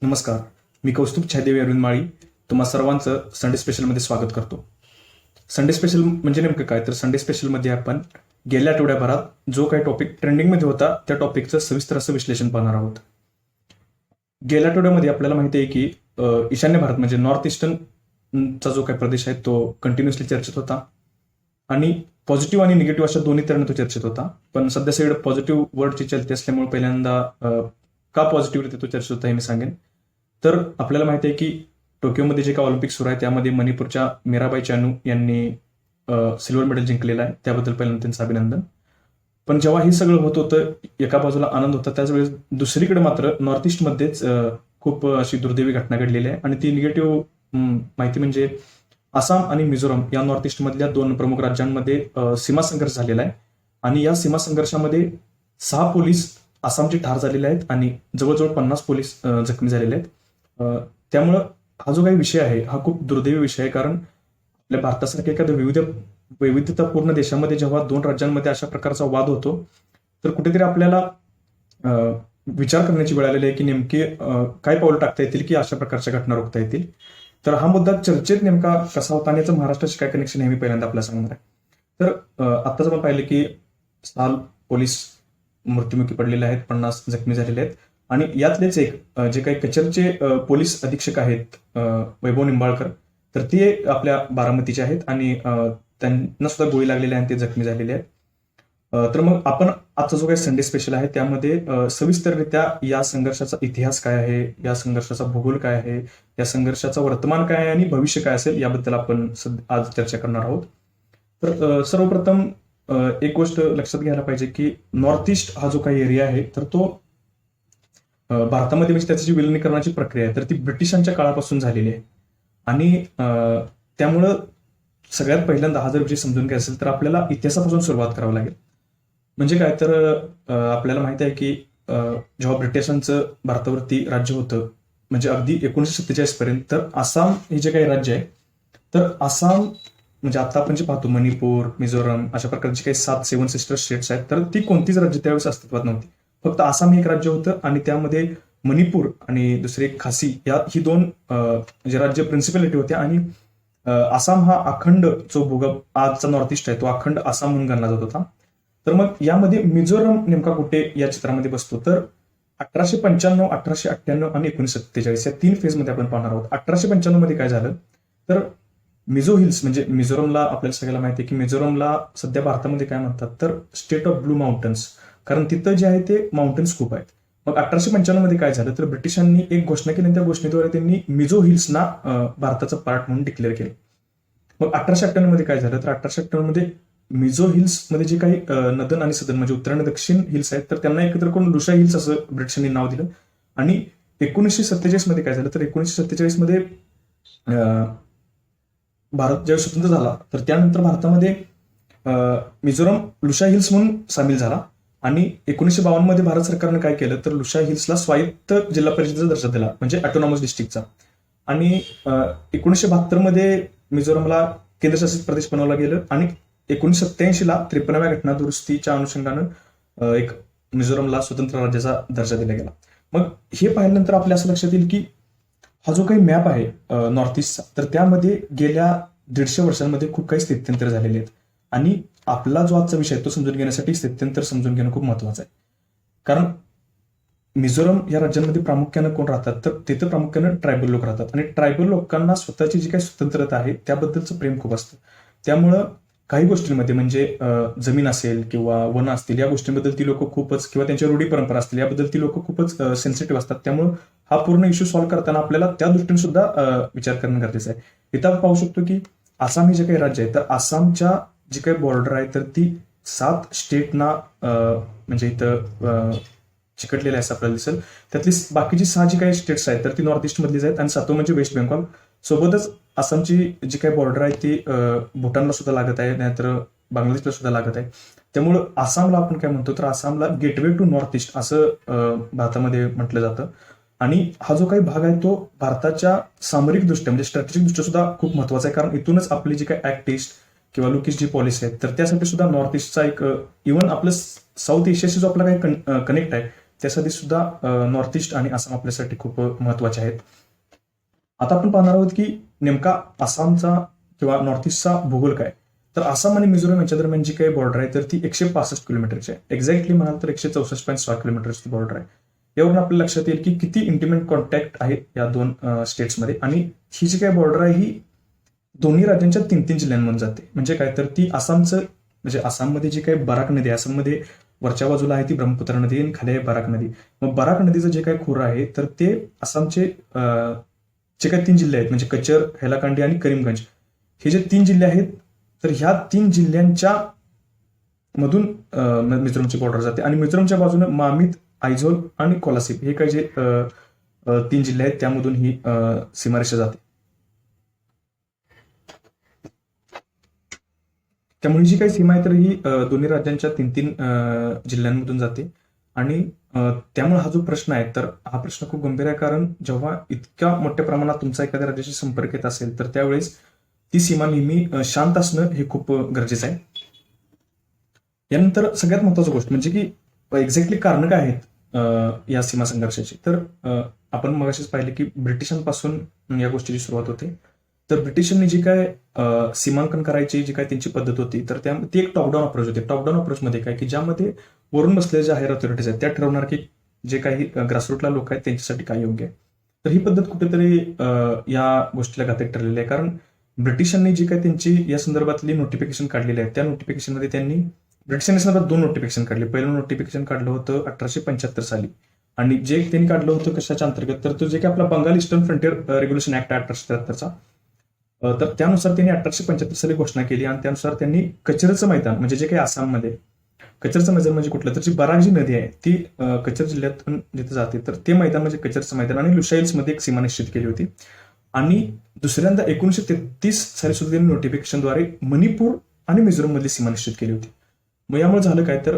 नमस्कार. मी कौस्तुभ छायदेव अरुणमाळी तुम्हा सर्वांचं संडे स्पेशलमध्ये स्वागत करतो. संडे स्पेशल म्हणजे नेमकं काय, तर संडे स्पेशलमध्ये आपण गेल्या आठवड्याभरात जो काही टॉपिक ट्रेंडिंगमध्ये होता त्या टॉपिकचं सविस्तर असं विश्लेषण पाहणार आहोत. गेल्या आठवड्यामध्ये आपल्याला माहिती आहे की ईशान्य भारत म्हणजे नॉर्थ ईस्टर्नचा जो काही प्रदेश आहे तो कंटिन्युअसली चर्चेत होता आणि पॉझिटिव्ह आणि निगेटिव्ह अशा दोन्ही तऱ्हेने तो चर्चेत होता. पण सध्या सगळं पॉझिटिव्ह वर्डची चलते असल्यामुळे पहिल्यांदा का पॉझिटिव्हरित्या तो चर्चेत होता हे मी सांगेन. तर आपल्याला माहिती आहे की टोकियोमध्ये जे काही ऑलिम्पिक सुरू आहे त्यामध्ये मणिपूरच्या मीराबाई चानू यांनी सिल्वर मेडल जिंकलेलं आहे. त्याबद्दल पहिल्यांदा त्यांचं अभिनंदन. पण जेव्हा हे सगळं होत होतं, एका बाजूला आनंद होता, त्याच वेळेस दुसरीकडे मात्र नॉर्थ ईस्टमध्येच खूप अशी दुर्दैवी घटना घडलेली आहे आणि ती निगेटिव्ह माहिती म्हणजे आसाम आणि मिझोराम या नॉर्थ ईस्टमधल्या दोन प्रमुख राज्यांमध्ये सीमा संघर्ष झालेला आहे आणि या सीमा संघर्षामध्ये 6 पोलीस आसामचे ठार झालेले आहेत आणि जवळजवळ 50 पोलीस जखमी झालेले आहेत. त्यामुळं हा जो काही विषय आहे हा खूप दुर्दैवी विषय आहे, कारण आपल्या भारतासारख्या एखाद्या वैविध्यतापूर्ण देशामध्ये जेव्हा दोन राज्यांमध्ये अशा प्रकारचा वाद होतो तर कुठेतरी आपल्याला विचार करण्याची वेळ आलेली आहे की नेमके काय पाऊल टाकता येतील की अशा प्रकारच्या घटना रोखता येतील. तर हा मुद्दा चर्चेत नेमका कसा होता आणि याचं महाराष्ट्राशी काय कनेक्शन हे मी पहिल्यांदा आपल्याला सांगणार आहे. तर आत्ताच आपण पाहिलं की 6 पोलीस मृत्युमुखी पडलेले आहेत, 50 जखमी झालेले आहेत आणि यातलेच एक जे काही कचरचे पोलीस अधीक्षक आहेत वैभव निंबाळकर, तर ते आपल्या बारामतीचे आहेत आणि त्यांना सुद्धा गोळी लागलेली आहे आणि ते जखमी झालेले आहेत. तर मग आपण आजचा जो काही संडे स्पेशल आहे त्यामध्ये सविस्तररित्या या संघर्षाचा इतिहास काय आहे, या संघर्षाचा भूगोल काय आहे, या संघर्षाचा वर्तमान काय आहे आणि भविष्य काय असेल याबद्दल आपण आज चर्चा करणार आहोत. तर सर्वप्रथम एक गोष्ट लक्षात घ्यायला पाहिजे की नॉर्थ ईस्ट हा जो काही एरिया आहे तर तो भारतामध्ये म्हणजे त्याची जी विलिनीकरणाची प्रक्रिया आहे तर ती ब्रिटिशांच्या काळापासून झालेली आहे आणि त्यामुळं सगळ्यात पहिल्यांदा हा जर विषय समजून घ्यायचा असेल तर आपल्याला इतिहासापासून सुरुवात करावी लागेल. म्हणजे काय, तर आपल्याला माहिती आहे की जेव्हा ब्रिटिशांचं भारतावरती राज्य होतं म्हणजे अगदी 1947 पर्यंत, तर आसाम हे जे काही राज्य आहे तर आसाम म्हणजे आता आपण जे पाहतो मणिपूर, मिझोराम अशा प्रकारची काही 7 सिस्टर स्टेट्स आहेत तर ती कोणतीच राज्य त्यावेळेस अस्तित्वात नव्हती. फक्त आसाम हे एक राज्य होतं आणि त्यामध्ये मणिपूर आणि दुसरे खासी ही दोन जे राज्य प्रिन्सिपॅलिटी होत्या आणि आसाम हा अखंड जो भूभाग आजचा नॉर्थ ईस्ट आहे तो अखंड आसाम म्हणून गणला जात होता. तर मग यामध्ये मिझोराम नेमका कुठे या चित्रामध्ये बसतो, तर 1895, 1898 आणि 1947 या 3 फेजमध्ये आपण पाहणार आहोत. 1895 मध्ये काय झालं, तर मिझो हिल्स म्हणजे मिझोरामला आपल्याला सगळ्याला माहिती आहे की मिझोरामला सध्या भारतामध्ये काय म्हणतात तर स्टेट ऑफ ब्लू माउंटन्स, कारण तिथं जे आहे ते माउंटन्स खूप आहेत. मग 1895 मध्ये काय झालं, तर ब्रिटिशांनी एक घोषणा केली आणि त्या घोषणेद्वारे त्यांनी मिझो हिल्सना भारताचा पार्ट म्हणून डिक्लेअर केलं. मग 1898 मध्ये काय झालं, तर 1898 मध्ये मिझो हिल्स मध्ये जे काही नदन आणि सदन म्हणजे उत्तर आणि दक्षिण हिल्स आहेत तर त्यांना एकत्र करून लुशा हिल्स असं ब्रिटिशांनी नाव दिलं. आणि 1947 मध्ये काय झालं, तर 1947 मध्ये भारत जेव्हा स्वतंत्र झाला तर त्यानंतर भारतामध्ये मिझोराम लुशा हिल्स म्हणून सामील झाला आणि 1952 मध्ये भारत सरकारनं काय केलं, तर लुशा हिल्सला स्वायत्त जिल्हा परिषदेचा दर्जा दिला म्हणजे ऑटोनॉमस डिस्ट्रिक्टचा. आणि 1972 मध्ये मिझोरामला केंद्रशासित प्रदेश बनवला गेलं आणि 1987 ला 53व्या घटना दुरुस्तीच्या अनुषंगानं एक मिझोरामला स्वतंत्र राज्याचा दर्जा दिला गेला. मग हे पाहिल्यानंतर आपल्या असं लक्षात येईल की हा जो काही मॅप आहे नॉर्थ ईस्टचा तर त्यामध्ये गेल्या 150 वर्षांमध्ये खूप काही स्थित्यंतर झालेले आहेत आणि आपला जो आजचा विषय आहे तो समजून घेण्यासाठी स्थित्यंतर समजून घेणं खूप महत्वाचं आहे. कारण मिझोराम या राज्यांमध्ये प्रामुख्यानं कोण राहतात, तर तिथं प्रामुख्यानं ट्रायबल लोक राहतात आणि ट्रायबल लोकांना स्वतःची जी काही स्वतंत्रता आहे त्याबद्दलचं प्रेम खूप असतं. त्यामुळं काही गोष्टींमध्ये म्हणजे जमीन असेल किंवा वन असतील या गोष्टींबद्दल ती लोक खूपच, किंवा त्यांच्या रूढी परंपरा असतील याबद्दल ती लोक खूपच सेन्सिटिव्ह असतात. त्यामुळं हा पूर्ण इश्यू सॉल्व्ह करताना आपल्याला त्या दृष्टीने सुद्धा विचार करणं गरजेचं आहे. इथं आपण पाहू शकतो की आसाम हे जे काही राज्य आहे तर आसामच्या जी काही बॉर्डर आहे तर ती 7 स्टेटना म्हणजे इथं चिकटलेली आहे असं आपल्याला दिसेल. त्यातली बाकीची 6 जी काही स्टेट्स आहेत तर ती नॉर्थ ईस्ट मधलीच आहेत आणि 7वं म्हणजे वेस्ट बेंगॉल. सोबतच आसामची जी काही बॉर्डर आहे ती भूटानला सुद्धा लागत आहे, नाहीतर बांगलादेशला सुद्धा लागत आहे. त्यामुळं आसामला आपण काय म्हणतो, तर आसामला गेटवे टू नॉर्थ ईस्ट असं भारतामध्ये म्हटलं जातं. आणि हा जो काही भाग आहे तो भारताच्या सामरिक दृष्ट्या म्हणजे स्ट्रॅटेजिक दृष्ट्या सुद्धा खूप महत्वाचा आहे, कारण इथूनच आपली जी काही ऍक्ट ईस्ट किंवा लुक ईस्ट जी पॉलिसी आहे तर त्यासाठी सुद्धा नॉर्थ ईस्टचा एक इव्हन आपलं साऊथ एशियाशी जो आपला काही कनेक्ट आहे त्यासाठी सुद्धा नॉर्थ ईस्ट आणि आसाम आपल्यासाठी खूप महत्वाचे आहेत. आता आपण पाहणार आहोत की नेमका आसामचा किंवा नॉर्थ ईस्टचा भूगोल काय. तर आसाम आणि मिझोराम यांच्या दरम्यान जी काही बॉर्डर आहे तर ती 165 किलोमीटरची आहे. एक्झॅक्टली म्हणाल तर 164.6 किलोमीटरची बॉर्डर आहे. यावरून आपल्याला लक्षात येईल की किती इंटिमेट कॉन्टॅक्ट आहे या दोन स्टेट्समध्ये. आणि ही जी काही बॉर्डर आहे ही दोन्ही राज्यांच्या 3-3 जिल्ह्यांमधून जाते. म्हणजे काय तर ती आसामचं म्हणजे आसाममध्ये जी काही बराक नदी आहे, आसाममध्ये वरच्या बाजूला आहे ती ब्रह्मपुत्रा नदी आणि खाली आहे बराक नदी. मग बराक नदीचं जे काही खोरं आहे तर ते आसामचे जे काही 3 जिल्हे आहेत म्हणजे कचर, हैलाकांडी आणि करीमगंज हे जे 3 जिल्हे आहेत तर ह्या 3 जिल्ह्यांच्या मधून मिझोरामची बॉर्डर जाते. आणि मिझोरामच्या बाजूने मामित, आयझोल आणि कोलासिब हे काही जे 3 जिल्हे आहेत त्यामधून ही सीमारेषा जाते. त्यामुळे जी काही सीमा आहे तर ही दोन्ही राज्यांच्या 3-3 जिल्ह्यांमधून जाते. आणि त्यामुळे हा जो प्रश्न आहे तर हा प्रश्न खूप गंभीर आहे, कारण जेव्हा इतक्या मोठ्या प्रमाणात तुमचा एखाद्या राज्याशी संपर्क येत असेल तर त्यावेळेस ती सीमा नेहमी शांत असणं हे खूप गरजेचं आहे. यानंतर सगळ्यात महत्वाची गोष्ट म्हणजे की एक्झॅक्टली कारण काय आहेत या सीमा संघर्षाची. तर आपण मगाशीच पाहिले की ब्रिटिशांपासून या गोष्टीची सुरुवात होते. तर ब्रिटिशांनी जी काय सीमांकन करायची जी काय त्यांची पद्धत होती तर ती एक टॉप डाऊन अप्रोच होती. टॉप डाऊन अप्रोचमध्ये काय की ज्यामध्ये वरून बसलेल्या ज्या हायर ऑथॉरिटीज आहेत त्या ठरवणार की जे काही ग्रासरूटला लोक आहेत त्यांच्यासाठी काय योग्य आहे. तर ही पद्धत कुठेतरी या गोष्टीला घातक ठरलेली आहे, कारण ब्रिटिशांनी जी काय त्यांची या संदर्भातली नोटिफिकेशन काढलेली आहे त्या नोटिफिकेशनमध्ये त्यांनी ब्रिटिशांनी संदर्भात 2 नोटिफिकेशन काढले. पहिलं नोटिफिकेशन काढलं होतं 1875 साली, आणि जे त्यांनी काढलं होतं कशाच्या अंतर्गत तर तो जे काही आपला Bengal eastern frontier regulation act 1873चा, तर त्यानुसार त्यांनी 1875 साली घोषणा केली. आणि त्यानुसार त्यांनी कचरचं मैदान म्हणजे जे काही आसाममध्ये कचरचं मैदान म्हणजे कुठलं तर जी बराक जी नदी आहे ती कचर जिल्ह्यातून जिथे जाते तर ते मैदान म्हणजे कचरचं मैदान आणि लुशाईल्स मध्ये एक सीमा निश्चित केली होती. आणि दुसऱ्यांदा 1933 साली सुद्धा त्यांनी नोटिफिकेशनद्वारे मणिपूर आणि मिझोराम मधली सीमा निश्चित केली होती. मग यामुळे झालं काय तर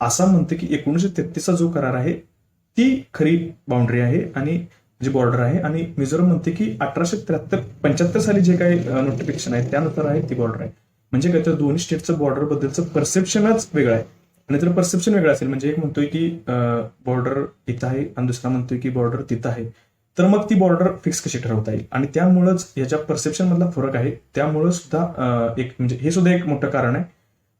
आसाम म्हणते की 1933चा जो करार आहे ती खरी बाउंड्री आहे आणि जी बॉर्डर आहे, आणि मिझोराम म्हणते की 1875 साली जे काही नोटिफिकेशन आहे त्यानुसार आहे ती बॉर्डर आहे. म्हणजे काय तर दोन्ही स्टेटचं बॉर्डर बद्दलचं परसेप्शनच वेगळं आहे. आणि जर परसेप्शन वेगळं असेल म्हणजे एक म्हणतोय की बॉर्डर इथं आहे आणि दुसरा म्हणतोय की बॉर्डर तिथं आहे, तर मग ती बॉर्डर फिक्स कशी ठरवता येईल. आणि त्यामुळेच याच्या परसेप्शन मधला फरक आहे. त्यामुळे सुद्धा एक म्हणजे हे सुद्धा एक मोठं कारण आहे.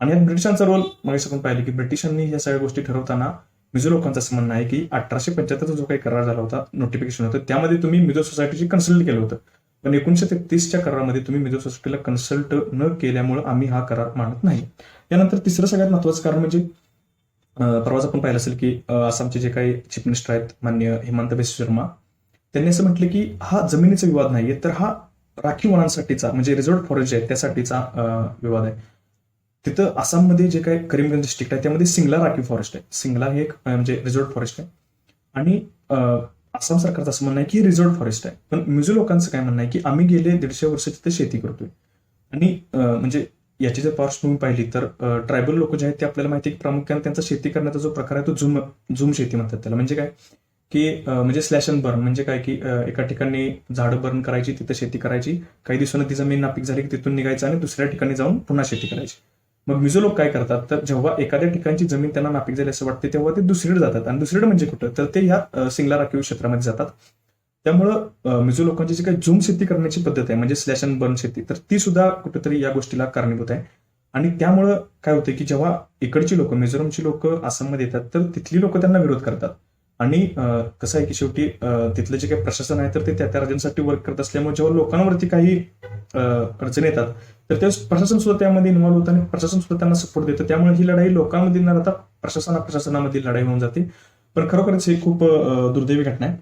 आणि यात ब्रिटिशांचा रोल मग आपण पाहिलं की ब्रिटिशांनी या सगळ्या गोष्टी ठरवताना मिझो लोकांचं असं म्हणणं आहे की 1875चा जो काही करार झाला होता नोटिफिकेशन होतं त्यामध्ये तुम्ही मिझो सोसायटीची कन्सल्ट केलं होतं, पण 1933च्या करारामध्ये तुम्ही मिझो सोसायटीला कन्सल्ट न केल्यामुळे आम्ही हा करार मानत नाही. यानंतर तिसरं सगळ्यात महत्वाचं कारण म्हणजे परवाच आपण पाहिलं असेल की आसामचे जे काही चीफ मिनिस्टर आहेत माननीय हिमंत बिस्वा शर्मा, त्यांनी असं म्हटलं की हा जमिनीचा विवाद नाहीये तर हा राखीव वनांसाठीचा म्हणजे रिझर्व्ड फॉरेस्ट आहे त्यासाठीचा विवाद आहे. तिथं आसाममध्ये जे काही करीमगंज डिस्ट्रिक्ट आहे त्यामध्ये सिंगला राखीव फॉरेस्ट आहे. सिंगला हे एक म्हणजे रिझर्व्ड फॉरेस्ट आहे. आणि आसाम सरकारचं असं म्हणणं आहे की रिझर्व्ड फॉरेस्ट आहे. पण मिझो लोकांचं काय म्हणणं आहे की आम्ही गेले 150 वर्ष तिथे शेती करतोय. आणि म्हणजे याची जर पार्श्वभूमी पाहिली तर ट्रायबल लोक जे आहेत ते आपल्याला माहिती आहे की प्रामुख्याने त्यांचा शेती करण्याचा जो प्रकार आहे तो झूम शेती म्हणतात त्याला. म्हणजे काय की म्हणजे स्लॅश अँड बर्न म्हणजे काय की एका ठिकाणी झाडं बर्न करायची, तिथं शेती करायची, काही दिवसांनी ती जमीन नापीक झाली की तिथून निघायचं आणि दुसऱ्या ठिकाणी जाऊन पुन्हा शेती करायची. मग मिझो लोक काय करतात तर जेव्हा एखाद्या ठिकाणची जमीन त्यांना नापीक झाली असं वाटते तेव्हा ते दुसरीकडे जातात. आणि दुसरीकडे म्हणजे कुठं तर ते ह्या सिंगला राखीव क्षेत्रामध्ये जातात. त्यामुळं मिझो लोकांची जी काही झूम शेती करण्याची पद्धत आहे म्हणजे स्लॅश अँड बर्न शेती तर ती सुद्धा कुठेतरी या गोष्टीला कारणीभूत आहे. आणि त्यामुळं काय होतं की जेव्हा इकडची लोक मिझोरामची लोक आसाममध्ये येतात तर तिथली लोक त्यांना विरोध करतात. आणि कसं आहे की शेवटी तिथलं जे काही प्रशासन आहे तर ते त्या राज्यांसाठी वर्क करत असल्यामुळे जेव्हा लोकांवरती काही अडचणी येतात तर ते प्रशासन सुद्धा त्यामध्ये इन्व्हॉल्व्ह होतं आणि प्रशासन सुद्धा त्यांना सपोर्ट देतं. त्यामुळे ही लढाई लोकांमध्ये न राहता प्रशासनामध्ये लढाई होऊन जाते. पण खरोखरच ही खूप दुर्दैवी घटना आहे.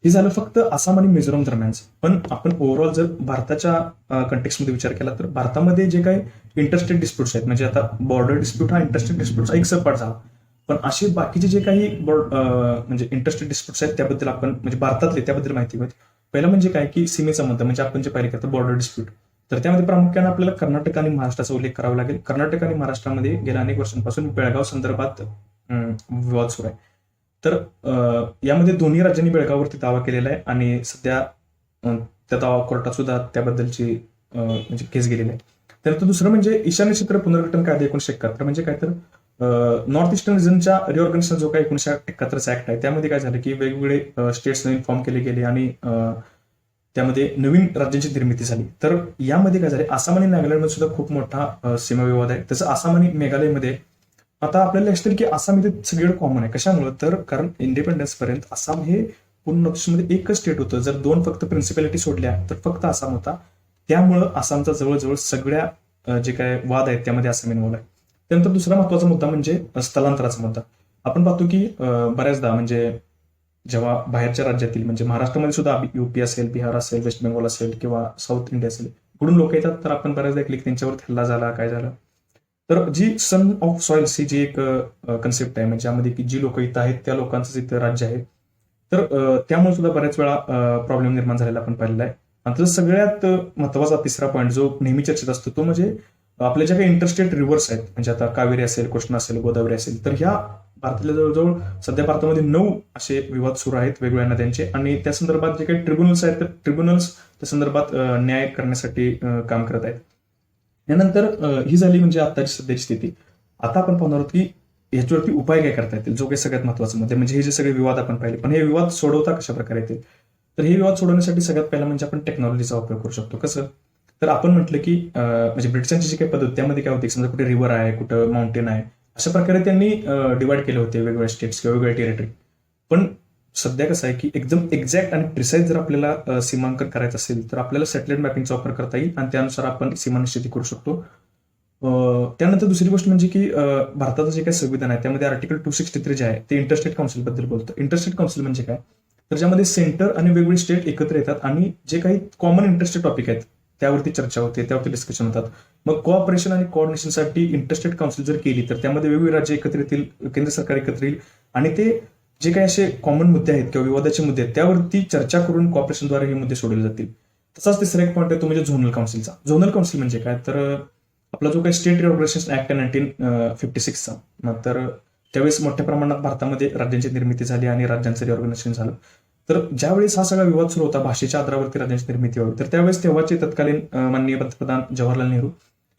हे झालं फक्त आसाम आणि मिझोराम दरम्यानच. पण आपण ओव्हरऑल जर भारताच्या कंटेक्समध्ये विचार केला तर भारतामध्ये जे काही इंटरस्टेट डिस्प्यूट्स आहेत म्हणजे आता बॉर्डर डिस्प्यूट हा इंटरस्टेट डिस्प्यूटचा एक सबपार्ट झाला. पण असे बाकीचे जे काही म्हणजे इंटरस्टेट डिस्प्यूट्स आहेत त्याबद्दल आपण म्हणजे भारतातले त्याबद्दल माहिती होती. पहिलं म्हणजे काय की सीमेचा मुद्दा म्हणजे आपण जे पाहिले की बॉर्डर डिस्प्यूट, तर त्यामध्ये प्रामुख्याने आपल्याला कर्नाटक आणि महाराष्ट्राचा उल्लेख करावा लागेल. कर्नाटक आणि महाराष्ट्रामध्ये गेल्या अनेक वर्षांपासून बेळगाव संदर्भात विवाद सुरू आहे. तर यामध्ये दोन्ही राज्यांनी बेळगाववरती दावा केलेला आहे आणि सध्या त्या दावा कोर्टात सुद्धा त्याबद्दलची म्हणजे केस गेलेली आहे. त्यानंतर दुसरं म्हणजे ईशान्य क्षेत्र पुनर्गठन कायदा 1971 म्हणजे काय तर नॉर्थ ईस्टर्न रिजनच्या रिऑर्गनायझेशन जो काही 1971चा ऍक्ट आहे त्यामध्ये काय झालं की वेगवेगळे स्टेट्स नवीन फॉर्म केले गेले आणि त्यामध्ये नवीन राज्यांची निर्मिती झाली. तर यामध्ये काय झाले, आसाम आणि नागालँडमध्ये सुद्धा खूप मोठा सीमाविवाद आहे. तसं आसाम आणि मेघालयमध्ये आता आपल्याला लक्षात की आसाम इथे सगळीकडे कॉमन आहे. कशामुळे, तर कारण इंडिपेंडन्स पर्यंत आसाम हे पूर्ण नॉर्थ ईस्टमध्ये एकच स्टेट होतं. जर दोन फक्त प्रिन्सिपॅलिटी सोडल्या तर फक्त आसाम होता. त्यामुळं आसामचा जवळजवळ सगळ्या जे काय वाद आहेत त्यामध्ये आसाम इन्व्हॉल्व आहे. त्यानंतर दुसरा महत्वाचा मुद्दा म्हणजे स्थलांतराचा मुद्दा. आपण पाहतो की बऱ्याचदा म्हणजे जेव्हा बाहेरच्या राज्यातील म्हणजे महाराष्ट्रामध्ये सुद्धा युपी असेल, बिहार असेल, वेस्ट बेंगॉल असेल किंवा साऊथ इंडिया असेल, इकडून लोक येतात. तर आपण बऱ्याचदा ऐकले की त्यांच्यावर हल्ला झाला, काय झालं. तर जी सन ऑफ सॉइल्स ही जी एक कन्सेप्ट आहे म्हणजे ज्यामध्ये की जी लोक इथं आहेत त्या लोकांचंच इथं राज्य आहे. तर त्यामुळे सुद्धा बऱ्याच वेळा प्रॉब्लेम निर्माण झालेला आपण पाहिलेला आहे. आणि सगळ्यात महत्वाचा तिसरा पॉईंट जो नेहमी चर्चेत असतो तो म्हणजे आपल्या ज्या काही इंटरस्टेट रिव्हर्स आहेत म्हणजे आता कावेरी असेल, कृष्णा असेल, गोदावरी असेल, तर ह्या भारतातल्या जवळजवळ सध्या भारतामध्ये 9 असे विवाद सुरू आहेत वेगवेगळ्या नद्यांचे. आणि त्या संदर्भात जे काही ट्रिब्युनल्स आहेत तर ट्रिब्युनल्स त्या संदर्भात न्याय करण्यासाठी काम करत आहेत. यानंतर ही झाली म्हणजे आताची सध्याची स्थिती. आता आपण पाहणार आहोत की ह्याच्यावरती उपाय काय करता येतील, जो काही सगळ्यात महत्वाचा मुद्दा म्हणजे हे जे सगळे विवाद आपण पाहिले, पण हे विवाद सोडवता कशा प्रकारे येतील. तर हे विवाद सोडवण्यासाठी सगळ्यात पहिला म्हणजे आपण टेक्नॉलॉजीचा उपयोग करू शकतो. कसं, तर आपण म्हटलं की म्हणजे ब्रिटिशांची जी काही पद्धत त्यामध्ये काय होती, समजा कुठे रिव्हर आहे, कुठं माउंटेन आहे, अशा प्रकारे त्यांनी डिवाइड केले होते वेगवेगळ्या स्टेट्स किंवा वेगवेगळ्या टेरिटरी. पण सध्या कसं आहे की एकदम एक्झॅक्ट आणि प्रिसाईज जर आपल्याला सीमांकन करायचं असेल तर आपल्याला सॅटेलाइट मॅपिंगचा वापर करता येईल आणि त्यानुसार आपण सीमा निश्चिती करू शकतो. त्यानंतर दुसरी गोष्ट म्हणजे की भारताचं जे काही संविधान आहे त्यामध्ये आर्टिकल 263 जे आहे ते इंटरस्टेट काउन्सिल बद्दल बोलतं. इंटरस्टेट काउन्सिल म्हणजे काय, तर ज्यामध्ये सेंटर आणि वेगवेगळे स्टेट एकत्र येतात आणि जे काही कॉमन इंटरेस्टेड टॉपिक आहेत त्यावरती चर्चा होते, त्यावरती डिस्कशन होतात. मग कोऑपरेशन आणि कोऑर्डिनेशनसाठी इंटरस्टेट काउन्सिल जर केली तर त्यामध्ये वेगवेगळे राज्य एकत्र येतील, केंद्र सरकार एकत्र येईल आणि ते जे काही असे कॉमन मुद्दे आहेत किंवा विवादाचे मुद्दे आहेत त्यावरती चर्चा करून कॉर्पोरेशनद्वारे हे मुद्दे सोडवले जातील. तसाच तिसरा एक पॉईंट आहे तो म्हणजे झोनल काउन्सिलचा. झोनल काउन्सिल म्हणजे काय, तर आपला जो काही स्टेट रिऑर्गनायझेशन ऍक्ट आहे 1956चा, तर त्यावेळेस मोठ्या प्रमाणात भारतामध्ये राज्यांची निर्मिती झाली आणि राज्यांचं रिऑर्गनायझेशन झालं. तर ज्यावेळेस हा सगळा विवाद सुरू होता भाषेच्या आधारावरती राज्यांची निर्मिती व्हावी, तर त्यावेळेस तेव्हाचे तत्कालीन माननीय पंतप्रधान जवाहरलाल नेहरू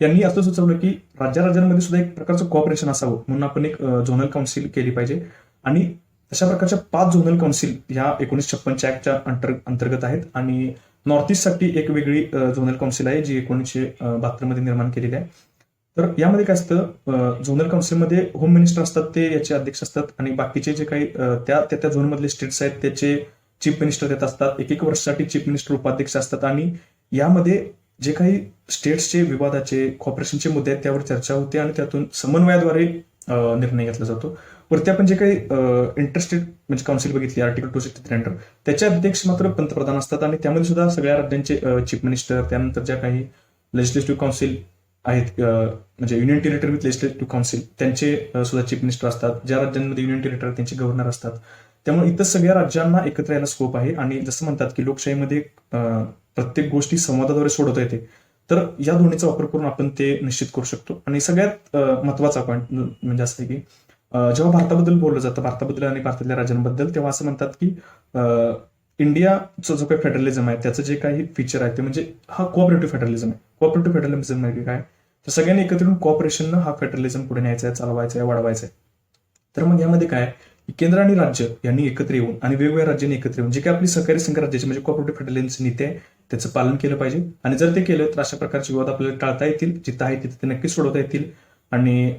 यांनी असं सुचवलं की राज्यांमध्ये सुद्धा एक प्रकारचं कॉपरेशन असावं म्हणून आपण एक झोनल काउन्सिल केली पाहिजे. आणि तशा प्रकारच्या 5 झोनल काउन्सिल ह्या 1956 ऍक्टच्या अंतर्गत आहेत. आणि नॉर्थ ईस्टसाठी एक वेगळी झोनल काउन्सिल आहे जी 1972 मध्ये निर्माण केलेली आहे. तर यामध्ये काय असतं, झोनल काउन्सिलमध्ये होम मिनिस्टर असतात, ते याचे अध्यक्ष असतात आणि बाकीचे जे काही त्या झोनमधले स्टेट्स आहेत त्याचे चीफ मिनिस्टर देत असतात. एक वर्षासाठी चीफ मिनिस्टर उपाध्यक्ष असतात आणि यामध्ये जे काही स्टेट्सचे विवादाचे कॉर्पोरेशनचे मुद्दे आहेत त्यावर चर्चा होते आणि त्यातून समन्वयाद्वारे निर्णय घेतला जातो. वरती आपण जे काही इंटरस्टेट म्हणजे काउन्सिल बघितली आर्टिकल 263 अंडर, त्याचे अध्यक्ष मात्र पंतप्रधान असतात आणि त्यामध्ये सुद्धा सगळ्या राज्यांचे चीफ मिनिस्टर, त्यानंतर ज्या काही लेजिस्लेटिव्ह काउन्सिल आहेत म्हणजे union territory with legislative council त्यांचे सुद्धा चीफ मिनिस्टर असतात. ज्या राज्यांमध्ये युनियन टेरिटरी त्यांचे गव्हर्नर असतात. त्यामुळे इतर सगळ्या राज्यांना एकत्र यायला स्कोप आहे आणि जसं म्हणतात की लोकशाहीमध्ये प्रत्येक गोष्टी संवादाद्वारे सोडवता येते. तर या दोन्हीचा वापर करून आपण ते निश्चित करू शकतो. आणि सगळ्यात महत्वाचा पॉईंट म्हणजे असं आहे की जेव्हा भारताबद्दल बोललं जातं, भारताबद्दल आणि भारतातल्या राज्यांबद्दल, तेव्हा असं म्हणतात की इंडियाचा जो काही फेडरलिझम आहे त्याचं जे काही फीचर आहे ते म्हणजे हा कोऑपरेटिव्ह फेडरलिझम आहे. कोऑपरेटिव्ह फेडरलिझम म्हणजे काय, तर सगळ्यांनी एकत्र येऊन कोऑपरेशननं हा फेडरलिझम पुढे न्यायचा आहे, चालवायचा आहे, वाढवायचा आहे. तर मग यामध्ये काय, केंद्र आणि राज्य यांनी एकत्र येऊन आणि वेगवेगळ्या राज्यांनी एकत्र येऊन जे काही आपली सहकारी संघ राज्याची म्हणजे कोऑपरेटिव्ह फेडरलिझमची नीती आहे त्याचं पालन केलं पाहिजे. आणि जर ते केलं तर अशा प्रकारचे विवाद आपल्याला टाळता येतील, जिथं आहे तिथे ते नक्कीच सोडवता येतील. आणि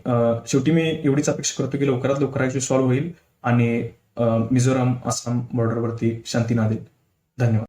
शेवटी मी एवढीच अपेक्षा करतो की लवकरात लवकर सॉल्व्ह होईल आणि मिझोराम आसाम बॉर्डरवरती शांती नांदेल. धन्यवाद.